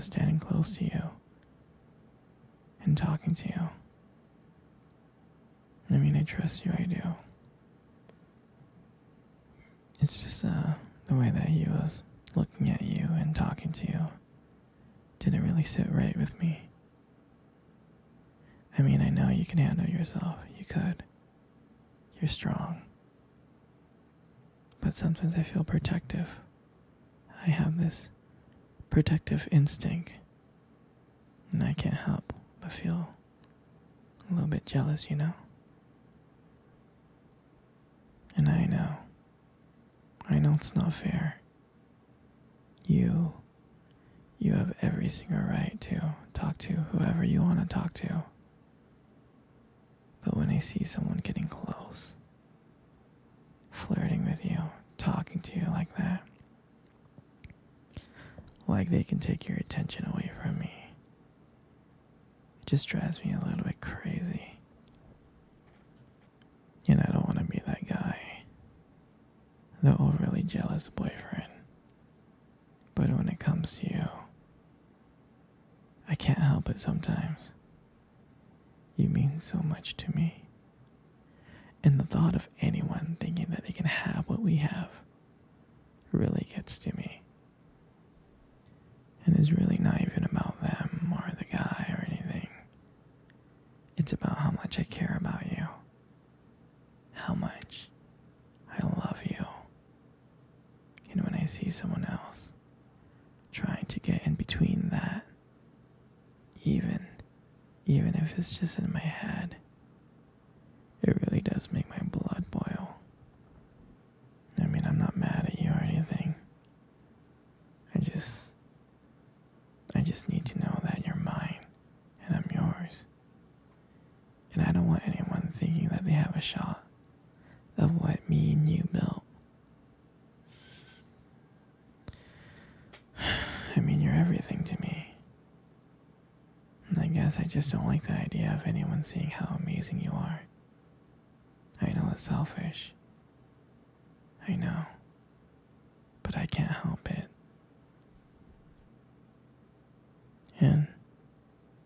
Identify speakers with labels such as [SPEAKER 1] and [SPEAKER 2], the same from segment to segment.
[SPEAKER 1] was standing close to you and talking to you. I mean, I trust you, I do. It's just the way that he was looking at you and talking to you didn't really sit right with me. I mean, I know you can handle yourself. You could. You're strong. But sometimes I feel protective. I have this protective instinct. And I can't help but feel a little bit jealous, you know? And I know it's not fair. You have every single right to talk to whoever you want to talk to. But when I see someone getting close, flirting with you, talking to you like that, like they can take your attention away from me, it just drives me a little bit crazy. And I don't want to be that guy, the overly jealous boyfriend. But when it comes to you, I can't help it sometimes. You mean so much to me. And the thought of anyone thinking that they can have what we have really gets to me. And it's really not even about them or the guy or anything. It's about how much I care about you. How much I love you. And when I see someone else trying to get in between that, even if it's just in my head, it really does make my blood boil. I mean, I'm not mad at you or anything. I just need to know that you're mine and I'm yours. And I don't want anyone thinking that they have a shot of what me and you built. I mean, you're everything to me. And I guess I just don't like the idea of anyone seeing how amazing you are. I know it's selfish. I know. But I can't help it. And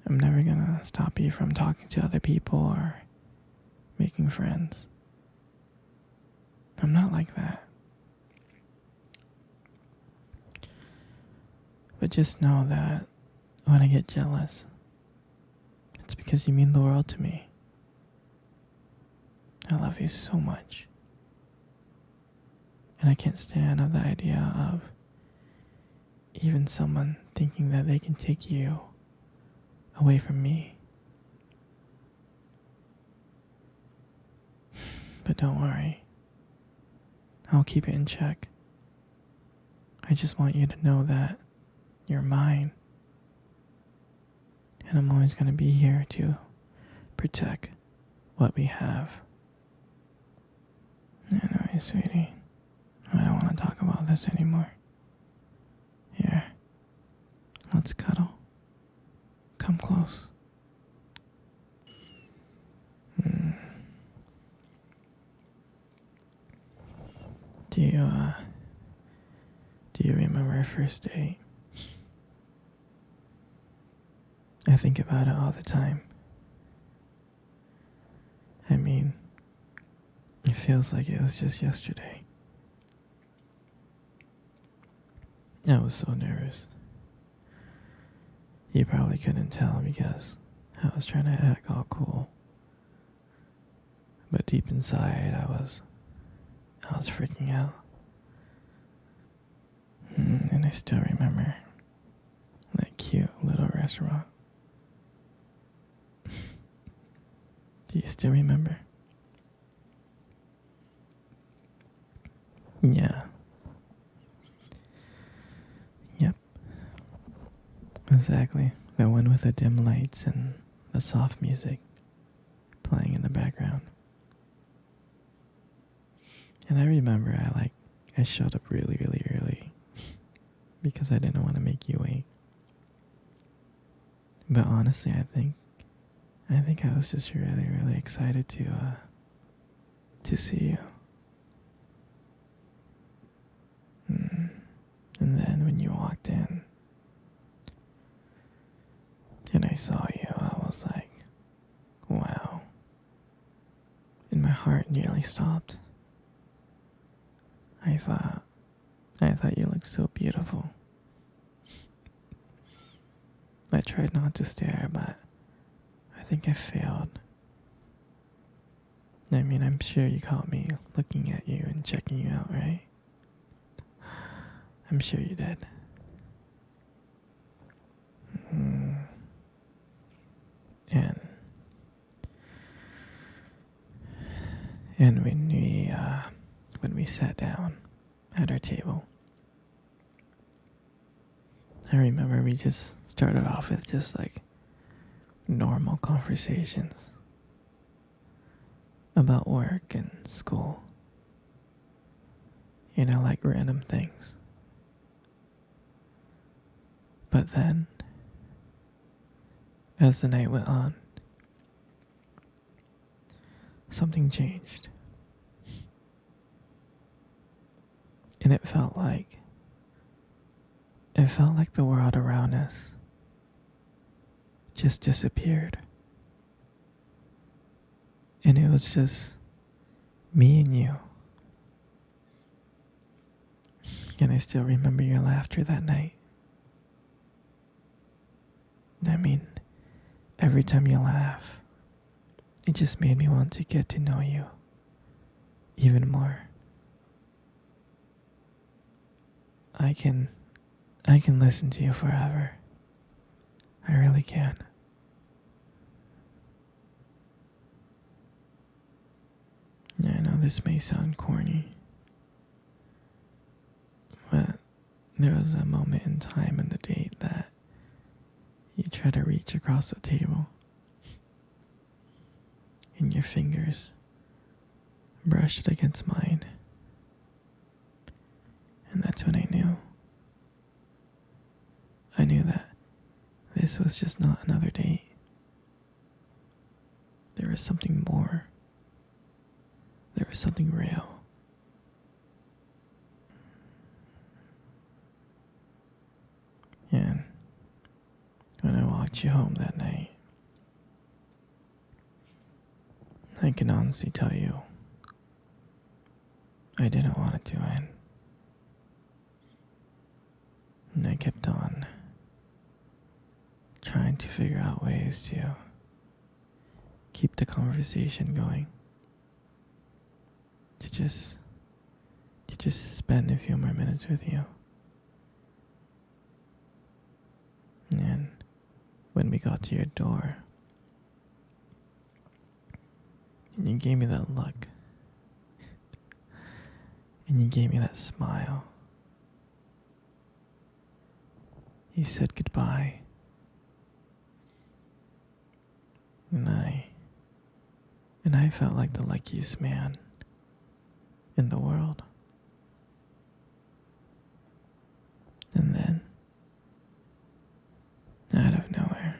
[SPEAKER 1] I'm never gonna stop you from talking to other people or making friends. I'm not like that. But just know that when I get jealous, it's because you mean the world to me. I love you so much. And I can't stand the idea of even someone thinking that they can take you away from me. But don't worry. I'll keep it in check. I just want you to know that you're mine. And I'm always going to be here to protect what we have. Anyway, sweetie, I don't want to talk about this anymore. Here, let's cuddle. Come close. Do you remember our first date? I think about it all the time. I mean, it feels like it was just yesterday. I was so nervous. You probably couldn't tell because I was trying to act all cool. But deep inside, I was freaking out. And I still remember that cute little restaurant. Do you still remember? Yeah. Yep. Exactly. The one with the dim lights and the soft music playing in the background. And I remember I showed up really, really early because I didn't want to make you wait. But honestly, I think I was just really, really excited to see you. And then when you walked in, nearly stopped. I thought you looked so beautiful. I tried not to stare, but I think I failed. I mean, I'm sure you caught me looking at you and checking you out, right? I'm sure you did. Mm. And when we sat down at our table, I remember we just started off with just like normal conversations about work and school. You know, like random things. But then, as the night went on, something changed. And it felt like the world around us just disappeared. And it was just me and you. And I still remember your laughter that night. I mean, every time you laugh, it just made me want to get to know you even more. I can listen to you forever. I really can. Yeah, I know this may sound corny, but there was a moment in time in the date that you tried to reach across the table, and your fingers brushed against mine. And that's when I knew. I knew that this was just not another date. There was something more. There was something real. And when I walked you home that night, I can honestly tell you, I didn't want it to end. And I kept on trying to figure out ways to keep the conversation going. To just spend a few more minutes with you. And when we got to your door, and you gave me that look, and you gave me that smile, you said goodbye, and I felt like the luckiest man in the world. And then, out of nowhere,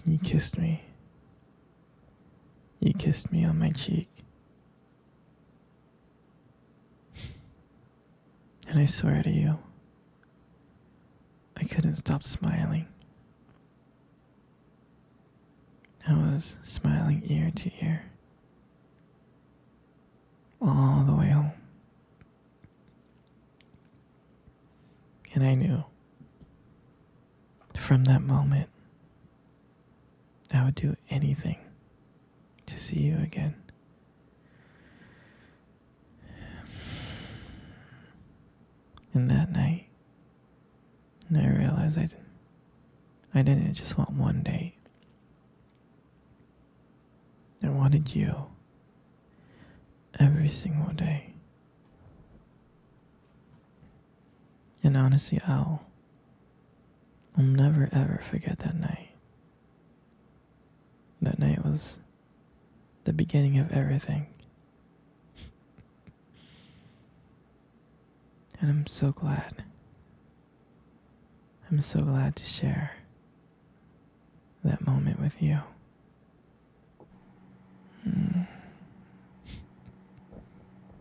[SPEAKER 1] you kissed me. You kissed me on my cheek. And I swear to you, I couldn't stop smiling. I was smiling ear to ear, all the way home. And I knew, from that moment, I would do anything to see you again. And that night, I realized I didn't just want one date. I wanted you every single day. And honestly, I'll never ever forget that night. That night was the beginning of everything. And I'm so glad. I'm so glad to share that moment with you.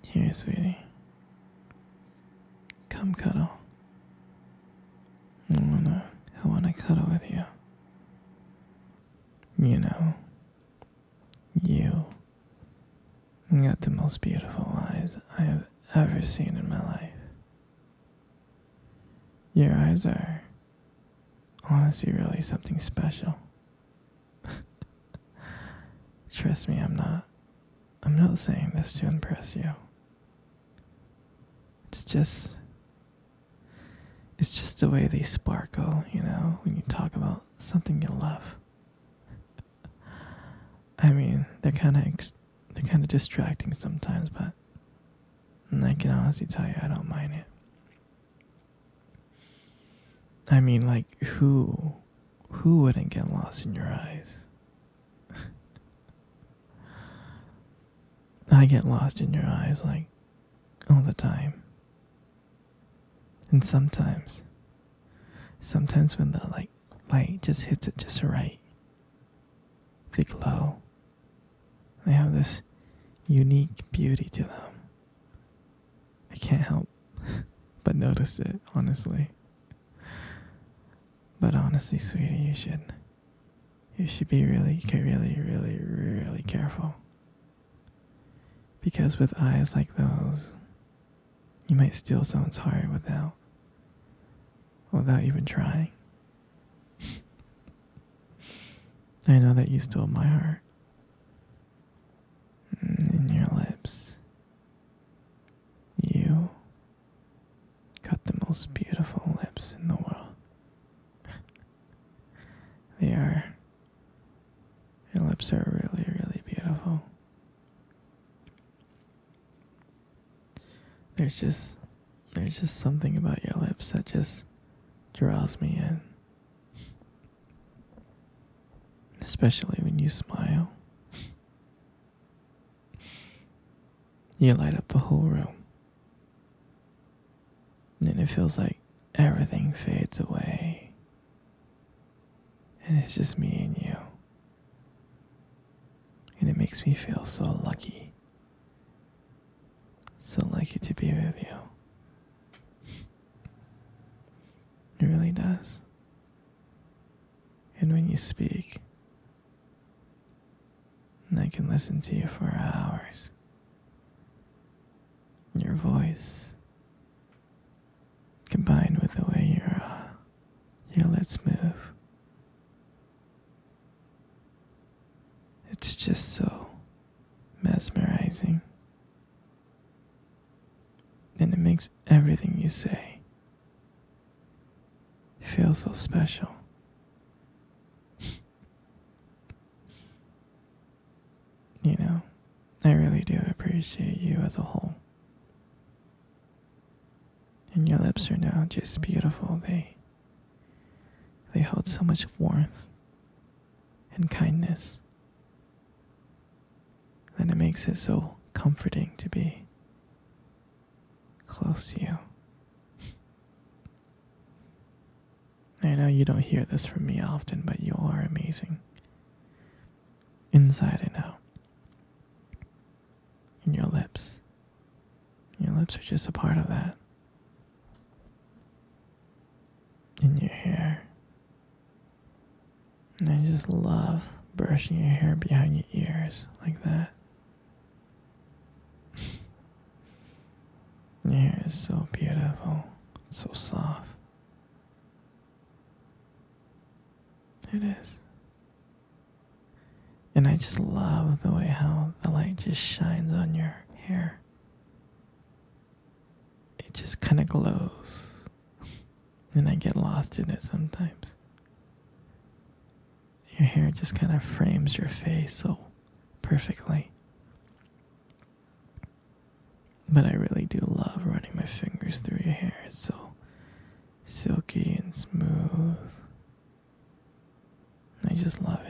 [SPEAKER 1] Here, sweetie. Come cuddle. I wanna cuddle with you. You know, you got the most beautiful eyes I have ever seen in my life. Your eyes are honestly really something special. Trust me, I'm not saying this to impress you. It's just the way they sparkle, you know, when you talk about something you love. I mean, they're kind of distracting sometimes, but I can honestly tell you I don't mind it. I mean, like, who wouldn't get lost in your eyes? I get lost in your eyes, like, all the time. And sometimes when the light just hits it just right, they glow. They have this unique beauty to them. I can't help but notice it, honestly. But honestly, sweetie, you should be really, really, really, really careful. Because with eyes like those, you might steal someone's heart without even trying. I know that you stole my heart. And your lips. You got the most beautiful lips in the world. Your lips are really, really beautiful. There's just something about your lips that just draws me in. Especially when you smile. You light up the whole room. And it feels like everything fades away. And it's just me and you. And it makes me feel so lucky. So lucky to be with you. It really does. And when you speak, I can listen to you for hours. Your voice, combined with the way your lips move, it's just so mesmerizing. And it makes everything you say feel so special. You know, I really do appreciate you as a whole. And your lips are now just beautiful. They hold so much warmth and kindness. And it makes it so comforting to be close to you. I know you don't hear this from me often, but you are amazing. Inside and out. And your lips are just a part of that. And your hair. And I just love brushing your hair behind your ears like that. Your hair is so beautiful. It's so soft. It is. And I just love the way how the light just shines on your hair. It just kind of glows. And I get lost in it sometimes. Your hair just kind of frames your face so perfectly. But I really do love running my fingers through your hair. It's so silky and smooth. I just love